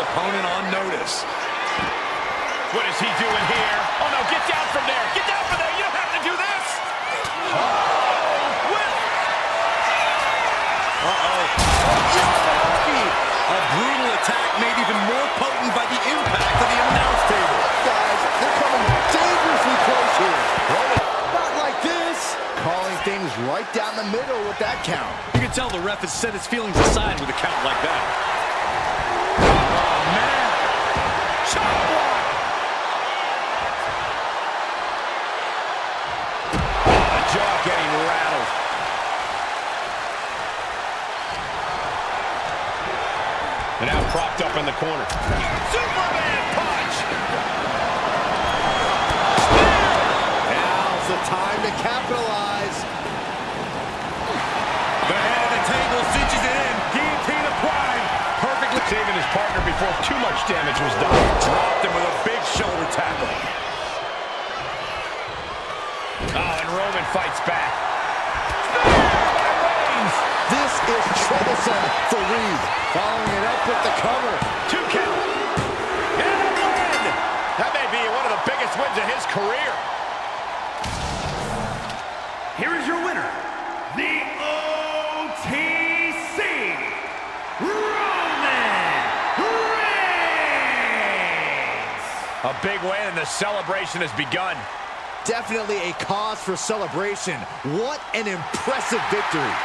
opponent on notice. What is he doing here? Oh, no, get down from there. Get down from there. You don't have to do this. A brutal attack made even more potent by the impact of the announce table. Guys, they're coming dangerously close here. Not like this. Calling things right down the middle with that count. You can tell the ref has set his feelings aside with a count like that. Oh, man. Chop block. The jaw getting rattled. And now propped up in the corner. Superman punch! Now's the time to capitalize. The head of the table cinches it in. Guillotine applied. Perfectly saving his partner before too much damage was done. Dropped him with a big shoulder tackle. Oh, and Roman fights back. This is troublesome for Reed. Following it up with the cover. 2 count. And a win! That may be one of the biggest wins of his career. Here is your winner, the OTC, Roman Reigns! A big win and the celebration has begun. Definitely a cause for celebration. What an impressive victory.